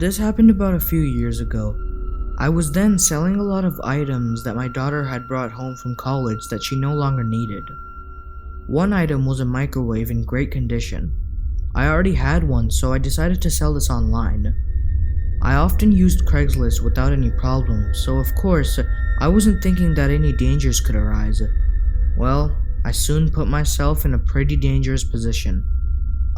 This happened about a few years ago. I was then selling a lot of items that my daughter had brought home from college that she no longer needed. One item was a microwave in great condition. I already had one, so I decided to sell this online. I often used Craigslist without any problem, so of course, I wasn't thinking that any dangers could arise. Well, I soon put myself in a pretty dangerous position.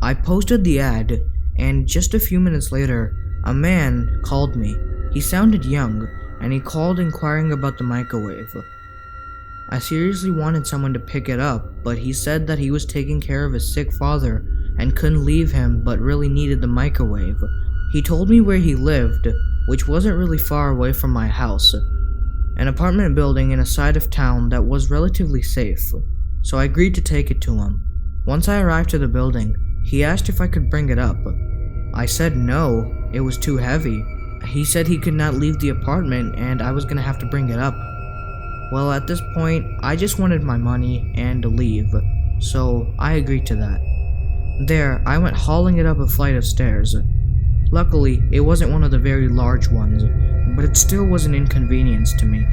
I posted the ad, and just a few minutes later, a man called me. He sounded young, and he called inquiring about the microwave. I seriously wanted someone to pick it up, but he said that he was taking care of his sick father and couldn't leave him but really needed the microwave. He told me where he lived, which wasn't really far away from my house, an apartment building in a side of town that was relatively safe, so I agreed to take it to him. Once I arrived to the building, he asked if I could bring it up. I said no, it was too heavy. He said he could not leave the apartment and I was gonna have to bring it up. Well, at this point, I just wanted my money and to leave, so I agreed to that. There, I went hauling it up a flight of stairs. Luckily, it wasn't one of the very large ones, but it still was an inconvenience to me.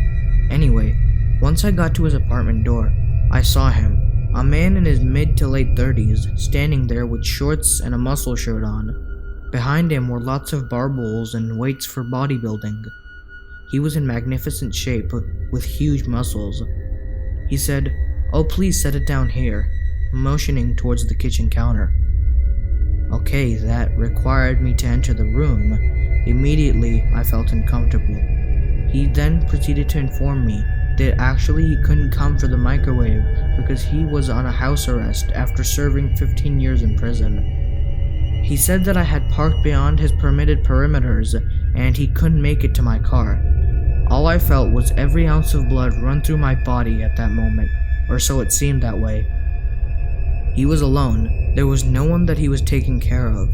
Anyway, once I got to his apartment door, I saw him, a man in his mid to late 30s, standing there with shorts and a muscle shirt on. Behind him were lots of barbells and weights for bodybuilding. He was in magnificent shape, with huge muscles. He said, "Oh, please set it down here," motioning towards the kitchen counter. Okay, that required me to enter the room. Immediately, I felt uncomfortable. He then proceeded to inform me that actually he couldn't come for the microwave because he was on a house arrest after serving 15 years in prison. He said that I had parked beyond his permitted perimeters and he couldn't make it to my car. All I felt was every ounce of blood run through my body at that moment, or so it seemed that way. He was alone. There was no one that he was taking care of.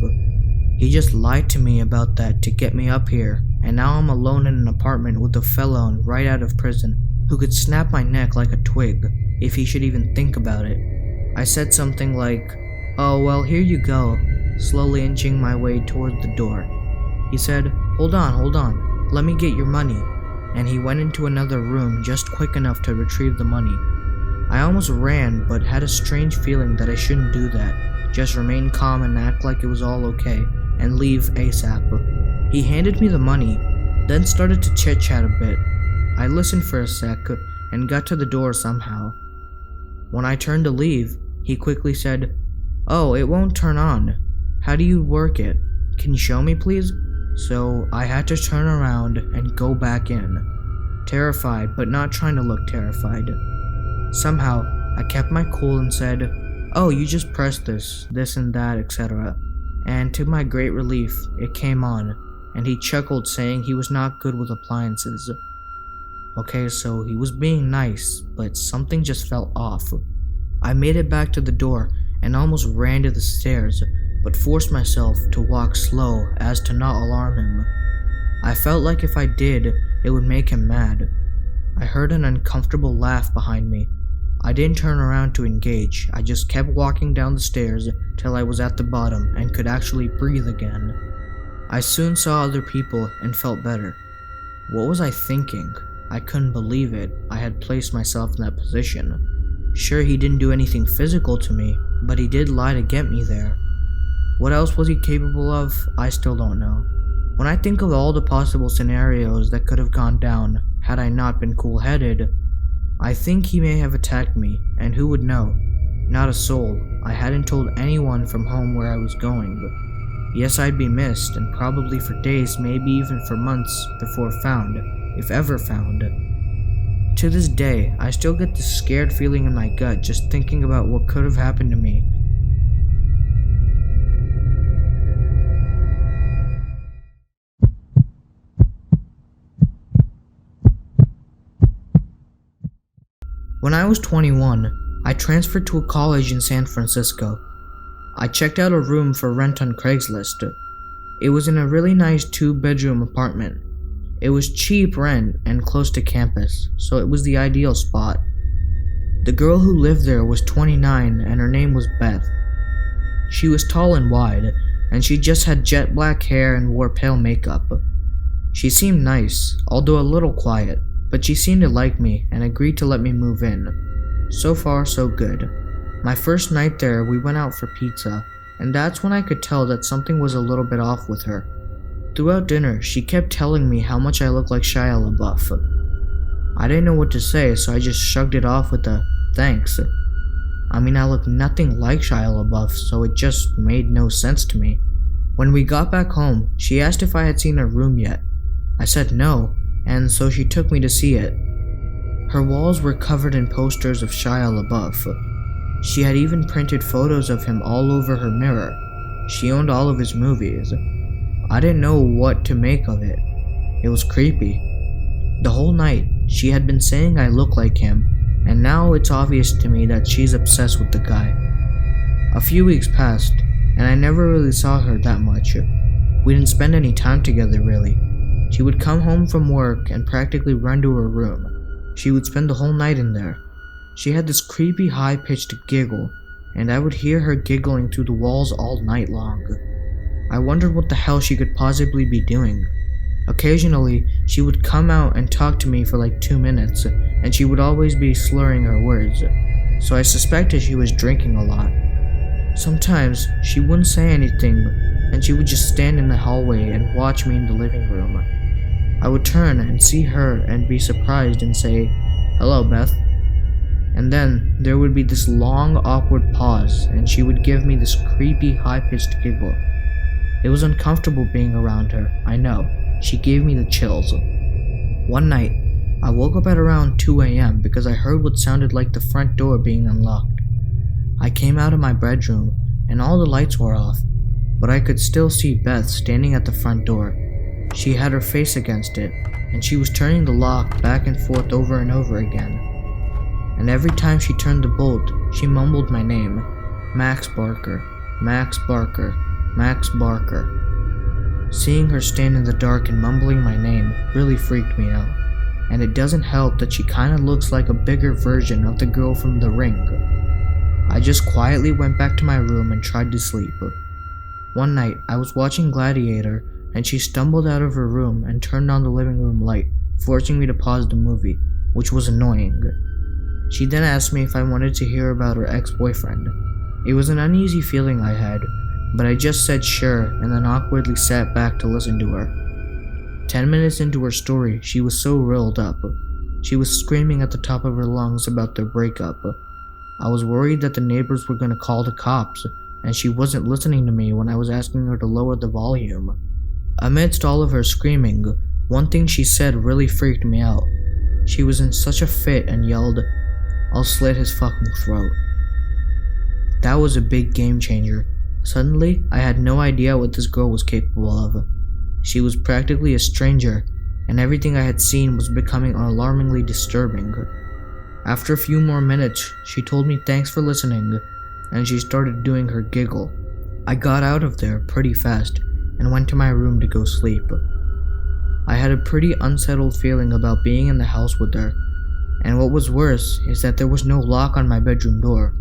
He just lied to me about that to get me up here, and now I'm alone in an apartment with a felon right out of prison who could snap my neck like a twig if he should even think about it. I said something like, "Oh, well, here you go," slowly inching my way toward the door. He said, hold on, let me get your money," and he went into another room just quick enough to retrieve the money. I almost ran, but had a strange feeling that I shouldn't do that, just remain calm and act like it was all okay, and leave ASAP. He handed me the money, then started to chit-chat a bit. I listened for a sec, and got to the door somehow. When I turned to leave, he quickly said, "Oh, it won't turn on. How do you work it? Can you show me, please?" So I had to turn around and go back in, terrified but not trying to look terrified. Somehow, I kept my cool and said, "Oh, you just press this and that, etc." And to my great relief, it came on, and he chuckled saying he was not good with appliances. Okay, so he was being nice, but something just felt off. I made it back to the door and almost ran to the stairs, but forced myself to walk slow as to not alarm him. I felt like if I did, it would make him mad. I heard an uncomfortable laugh behind me. I didn't turn around to engage, I just kept walking down the stairs till I was at the bottom and could actually breathe again. I soon saw other people and felt better. What was I thinking? I couldn't believe it. I had placed myself in that position. Sure, he didn't do anything physical to me, but he did lie to get me there. What else was he capable of? I still don't know. When I think of all the possible scenarios that could have gone down had I not been cool-headed, I think he may have attacked me, and who would know? Not a soul. I hadn't told anyone from home where I was going. Yes, I'd be missed, and probably for days, maybe even for months, before found, if ever found. To this day, I still get this scared feeling in my gut just thinking about what could have happened to me. When I was 21, I transferred to a college in San Francisco. I checked out a room for rent on Craigslist. It was in a really nice 2-bedroom apartment. It was cheap rent and close to campus, so it was the ideal spot. The girl who lived there was 29 and her name was Beth. She was tall and wide, and she just had jet black hair and wore pale makeup. She seemed nice, although a little quiet, but she seemed to like me and agreed to let me move in. So far, so good. My first night there, we went out for pizza, and that's when I could tell that something was a little bit off with her. Throughout dinner, she kept telling me how much I looked like Shia LaBeouf. I didn't know what to say, so I just shrugged it off with a thanks. I mean, I look nothing like Shia LaBeouf, so it just made no sense to me. When we got back home, she asked if I had seen her room yet. I said no, and so she took me to see it. Her walls were covered in posters of Shia LaBeouf. She had even printed photos of him all over her mirror. She owned all of his movies. I didn't know what to make of it. It was creepy. The whole night, she had been saying I look like him, and now it's obvious to me that she's obsessed with the guy. A few weeks passed, and I never really saw her that much. We didn't spend any time together really. She would come home from work and practically run to her room. She would spend the whole night in there. She had this creepy high-pitched giggle, and I would hear her giggling through the walls all night long. I wondered what the hell she could possibly be doing. Occasionally, she would come out and talk to me for like 2 minutes, and she would always be slurring her words, so I suspected she was drinking a lot. Sometimes, she wouldn't say anything, and she would just stand in the hallway and watch me in the living room. I would turn and see her and be surprised and say, "Hello, Beth." And then, there would be this long, awkward pause, and she would give me this creepy, high-pitched giggle. It was uncomfortable being around her, I know. She gave me the chills. One night, I woke up at around 2 a.m. because I heard what sounded like the front door being unlocked. I came out of my bedroom, and all the lights were off, but I could still see Beth standing at the front door. She had her face against it, and she was turning the lock back and forth over and over again. And every time she turned the bolt, she mumbled my name, Max Barker, Max Barker, Max Barker. Seeing her stand in the dark and mumbling my name really freaked me out, and it doesn't help that she kinda looks like a bigger version of the girl from The Ring. I just quietly went back to my room and tried to sleep. One night, I was watching Gladiator, and she stumbled out of her room and turned on the living room light, forcing me to pause the movie, which was annoying. She then asked me if I wanted to hear about her ex-boyfriend. It was an uneasy feeling I had, but I just said sure and then awkwardly sat back to listen to her. 10 minutes into her story, she was so riled up. She was screaming at the top of her lungs about their breakup. I was worried that the neighbors were going to call the cops, and she wasn't listening to me when I was asking her to lower the volume. Amidst all of her screaming, one thing she said really freaked me out. She was in such a fit and yelled, "I'll slit his fucking throat." That was a big game changer. Suddenly, I had no idea what this girl was capable of. She was practically a stranger, and everything I had seen was becoming alarmingly disturbing. After a few more minutes, she told me thanks for listening, and she started doing her giggle. I got out of there pretty fast and went to my room to go sleep. I had a pretty unsettled feeling about being in the house with her, and what was worse is that there was no lock on my bedroom door.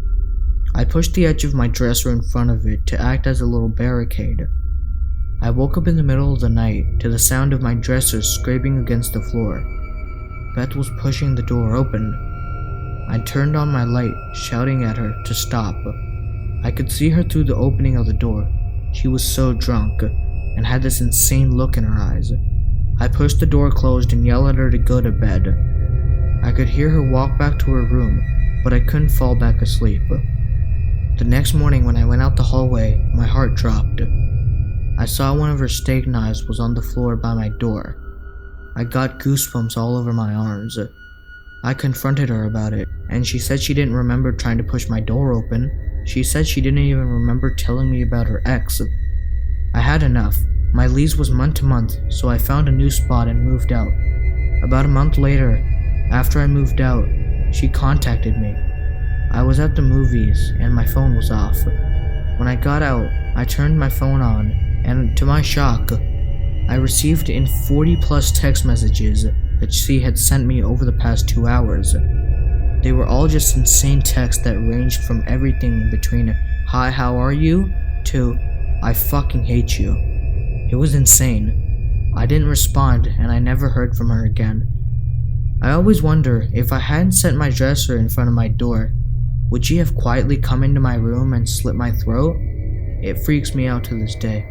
I pushed the edge of my dresser in front of it to act as a little barricade. I woke up in the middle of the night to the sound of my dresser scraping against the floor. Beth was pushing the door open. I turned on my light, shouting at her to stop. I could see her through the opening of the door. She was so drunk and had this insane look in her eyes. I pushed the door closed and yelled at her to go to bed. I could hear her walk back to her room, but I couldn't fall back asleep. The next morning when I went out the hallway, my heart dropped. I saw one of her steak knives was on the floor by my door. I got goosebumps all over my arms. I confronted her about it, and she said she didn't remember trying to push my door open. She said she didn't even remember telling me about her ex. I had enough. My lease was month to month, so I found a new spot and moved out. About a month later, after I moved out, she contacted me. I was at the movies and my phone was off. When I got out, I turned my phone on, and to my shock, I received in 40 plus text messages that she had sent me over the past 2 hours. They were all just insane texts that ranged from everything between "Hi, how are you?" to I fucking hate you." It was insane. I didn't respond, and I never heard from her again. I always wonder, if I hadn't set my dresser in front of my door, would she have quietly come into my room and slit my throat? It freaks me out to this day.